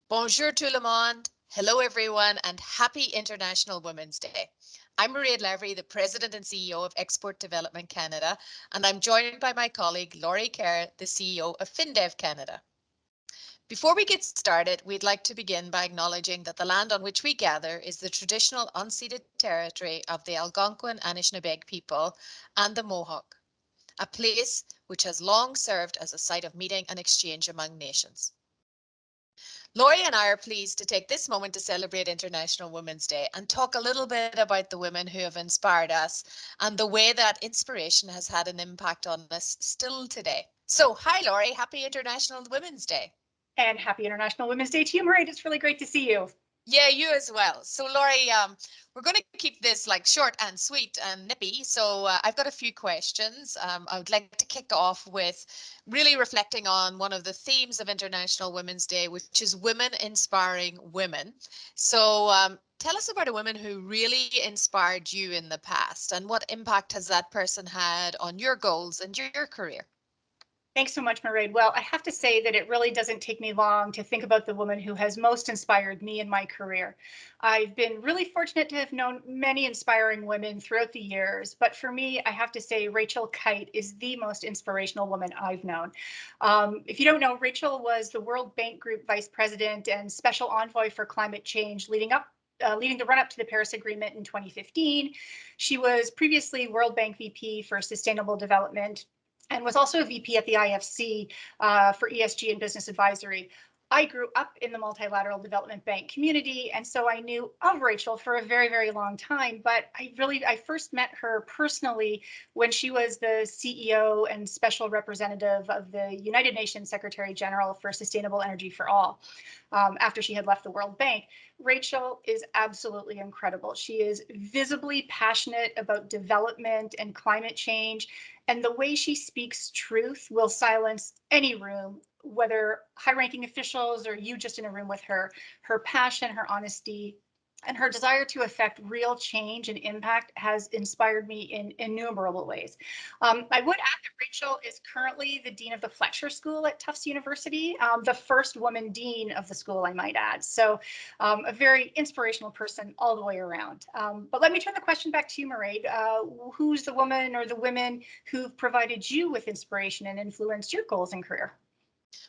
Bonjour tout le monde. Hello everyone and happy International Women's Day. I'm Mairead Lavery, the President and CEO of Export Development Canada, and I'm joined by my colleague Laurie Kerr, the CEO of FinDev Canada. Before we get started, we'd like to begin by acknowledging that the land on which we gather is the traditional unceded territory of the Algonquin Anishinaabe people and the Mohawk, a place which has long served as a site of meeting and exchange among nations. Laurie and I are pleased to take this moment to celebrate International Women's Day and talk a little bit about the women who have inspired us and the way that inspiration has had an impact on us still today. So, hi Laurie, happy International Women's Day. And happy International Women's Day to you, Mairead. It's really great to see you. Yeah, you as well. So, Laurie, we're going to keep this like short and sweet and nippy. So, I've got a few questions. I would like to kick off with really reflecting on one of the themes of International Women's Day, which is women inspiring women. So, tell us about a woman who really inspired you in the past and what impact has that person had on your goals and your career? Thanks so much, Mairead. Well, I have to say that it really doesn't take me long to think about the woman who has most inspired me in my career. I've been really fortunate to have known many inspiring women throughout the years, but for me, I have to say Rachel Kyte is the most inspirational woman I've known. If you don't know, Rachel was the World Bank Group Vice President and Special Envoy for Climate Change leading the run up to the Paris Agreement in 2015. She was previously World Bank VP for Sustainable Development and was also a VP at the IFC for ESG and Business Advisory. I grew up in the multilateral development bank community, and so I knew of Rachel for a very, very long time. But I first met her personally when she was the CEO and special representative of the United Nations Secretary General for Sustainable Energy for All, after she had left the World Bank. Rachel is absolutely incredible. She is visibly passionate about development and climate change, and the way she speaks truth will silence any room, whether high-ranking officials or you just in a room with her. Her passion, her honesty, and her desire to affect real change and impact has inspired me in innumerable ways. I would add that Rachel is currently the Dean of the Fletcher School at Tufts University, the first woman dean of the school, I might add. So a very inspirational person all the way around. But let me turn the question back to you, Mairead. Who's the woman or the women who've provided you with inspiration and influenced your goals and career?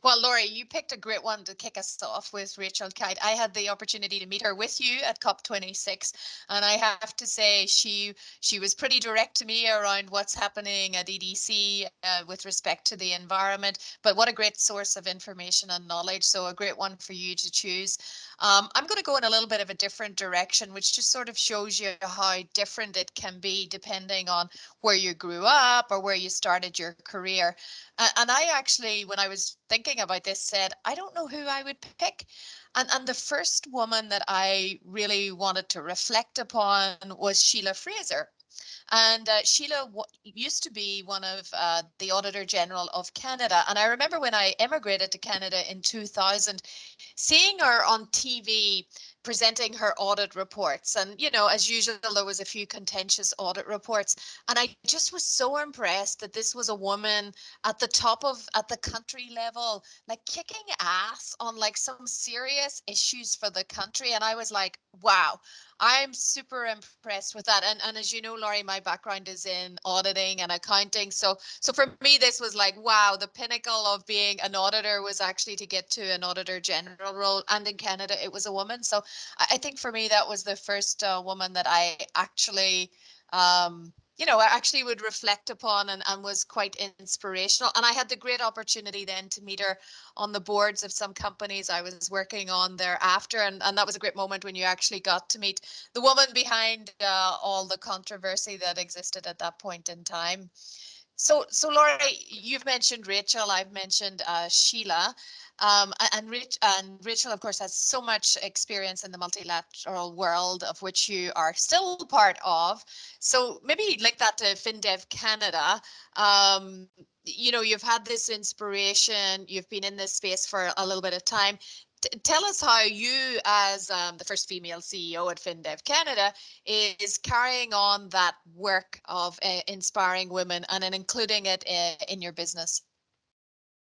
Well, Laurie, you picked a great one to kick us off with Rachel Kyte. I had the opportunity to meet her with you at COP26, and I have to say she was pretty direct to me around what's happening at EDC with respect to the environment. But what a great source of information and knowledge! So a great one for you to choose. I'm going to go in a little bit of a different direction, which just sort of shows you how different it can be depending on where you grew up or where you started your career. And I actually, when I was thinking about this, said, I don't know who I would pick. And the first woman that I really wanted to reflect upon was Sheila Fraser. And Sheila used to be one of the Auditor General of Canada. And I remember when I emigrated to Canada in 2000, seeing her on TV presenting her audit reports. And, you know, as usual, there was a few contentious audit reports. And I just was so impressed that this was a woman at the country level, like kicking ass on like some serious issues for the country. And I was like, wow, I'm super impressed with that. And as you know, Laurie, my background is in auditing and accounting. So for me, this was like, wow, the pinnacle of being an auditor was actually to get to an auditor general role. And in Canada, it was a woman. So I think for me, that was the first woman that I actually I actually would reflect upon and was quite inspirational. And I had the great opportunity then to meet her on the boards of some companies I was working on thereafter. And that was a great moment when you actually got to meet the woman behind all the controversy that existed at that point in time. So Laura, you've mentioned Rachel, I've mentioned Sheila, and Rachel, of course, has so much experience in the multilateral world of which you are still part of. So maybe link that to FinDev Canada. You've had this inspiration, you've been in this space for a little bit of time. Tell us how you, as the first female CEO at FinDev Canada, is carrying on that work of inspiring women and then including it in your business.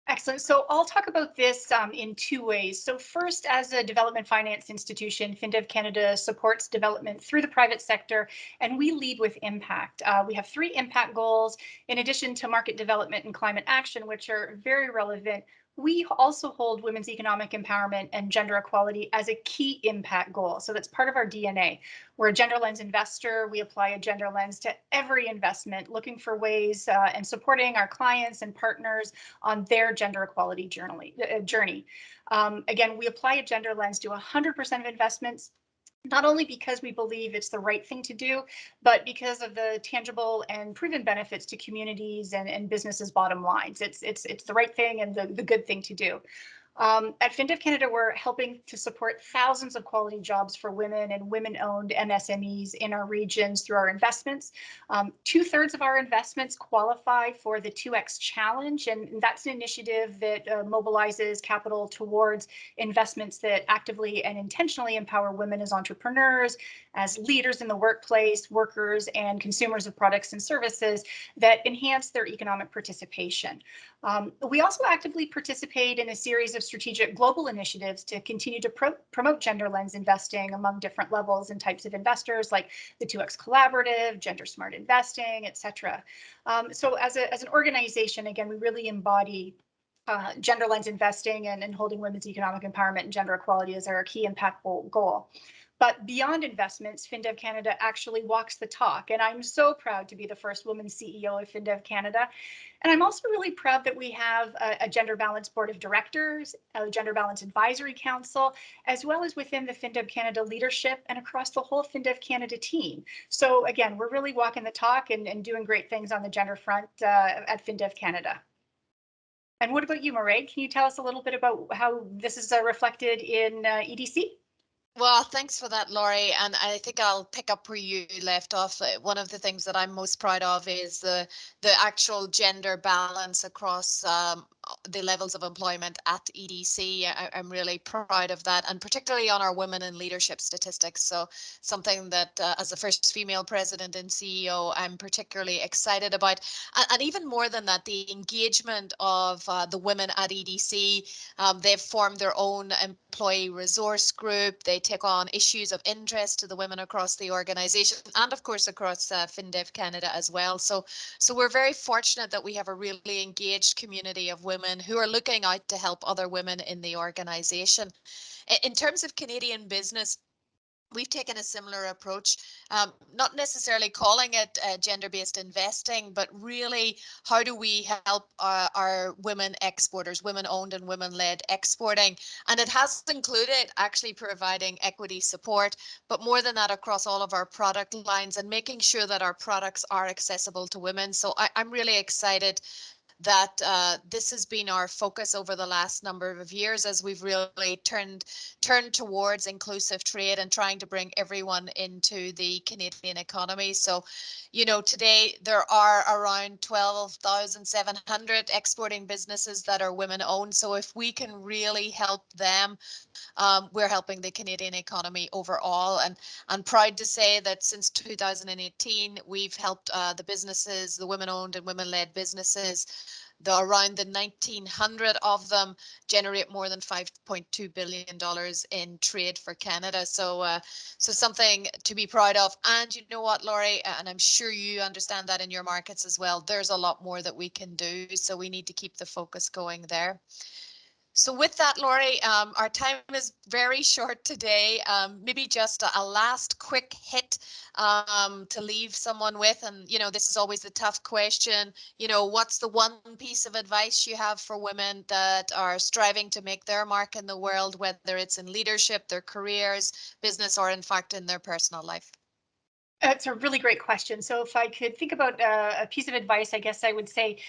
Excellent. So I'll talk about this in two ways. So first, as a development finance institution, FinDev Canada supports development through the private sector, and we lead with impact. We have three impact goals, in addition to market development and climate action, which are very relevant. We also hold women's economic empowerment and gender equality as a key impact goal. So that's part of our DNA. We're a gender lens investor. We apply a gender lens to every investment, looking for ways and supporting our clients and partners on their gender equality journey. Again, we apply a gender lens to 100% of investments, not only because we believe it's the right thing to do, but because of the tangible and proven benefits to communities and businesses' bottom lines. It's the right thing and the good thing to do. At FinDev Canada, we're helping to support thousands of quality jobs for women and women-owned MSMEs in our regions through our investments. 2/3 of our investments qualify for the 2X Challenge, and that's an initiative that mobilizes capital towards investments that actively and intentionally empower women as entrepreneurs, as leaders in the workplace, workers, and consumers of products and services that enhance their economic participation. We also actively participate in a series of strategic global initiatives to continue to promote gender lens investing among different levels and types of investors, like the 2X Collaborative, Gender Smart Investing, etc. So as an organization, again, we really embody gender lens investing and holding women's economic empowerment and gender equality as our key impactful goal. But beyond investments, FinDev Canada actually walks the talk. And I'm so proud to be the first woman CEO of FinDev Canada. And I'm also really proud that we have a gender balanced board of directors, a gender balance advisory council, as well as within the FinDev Canada leadership and across the whole FinDev Canada team. So again, we're really walking the talk and doing great things on the gender front at FinDev Canada. And what about you, Mairead? Can you tell us a little bit about how this is reflected in EDC? Well, thanks for that, Laurie. And I think I'll pick up where you left off. One of the things that I'm most proud of is the actual gender balance across the levels of employment at EDC. I'm really proud of that, and particularly on our women in leadership statistics. So something that as the first female president and CEO, I'm particularly excited about. And even more than that, the engagement of the women at EDC. They've formed their own employee resource group. They take on issues of interest to the women across the organization and of course across FinDev Canada as well. So we're very fortunate that we have a really engaged community of women who are looking out to help other women in the organization. In terms of Canadian business, we've taken a similar approach, not necessarily calling it gender-based investing, but really how do we help our women exporters, women-owned and women-led exporting. And it has included actually providing equity support, but more than that across all of our product lines and making sure that our products are accessible to women. So I'm really excited that this has been our focus over the last number of years as we've really turned towards inclusive trade and trying to bring everyone into the Canadian economy. So, you know, today there are around 12,700 exporting businesses that are women owned. So if we can really help them, we're helping the Canadian economy overall. And I'm proud to say that since 2018, we've helped the businesses, the women-owned and women-led businesses, around the 1,900 of them generate more than $5.2 billion in trade for Canada. So so something to be proud of. And you know what, Laurie, and I'm sure you understand that in your markets as well, there's a lot more that we can do. So we need to keep the focus going there. So with that, Laurie, our time is very short today. Maybe just a last quick hit to leave someone with. And, you know, this is always the tough question. You know, what's the one piece of advice you have for women that are striving to make their mark in the world, whether it's in leadership, their careers, business, or in fact in their personal life? It's a really great question. So if I could think about a piece of advice, I guess I would say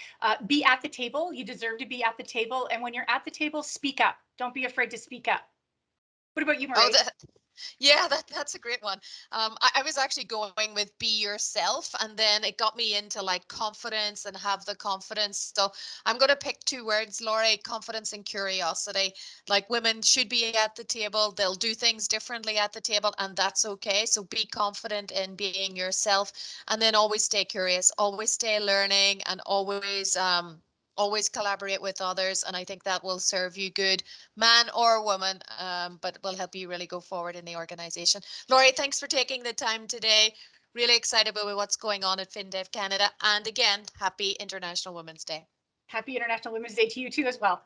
be at the table. You deserve to be at the table. And when you're at the table, speak up. Don't be afraid to speak up. What about you, Oh, Mairead? yeah, that's a great one. I was actually going with be yourself, and then it got me into like confidence and have the confidence. So I'm going to pick two words, Laurie: confidence and curiosity. Like women should be at the table. They'll do things differently at the table, and that's okay. So be confident in being yourself, and then always stay curious, always stay learning, and always Always collaborate with others, and I think that will serve you good, man or woman, but will help you really go forward in the organization. Laurie, thanks for taking the time today. Really excited about what's going on at FinDev Canada, and again, happy International Women's Day. Happy International Women's Day to you too as well.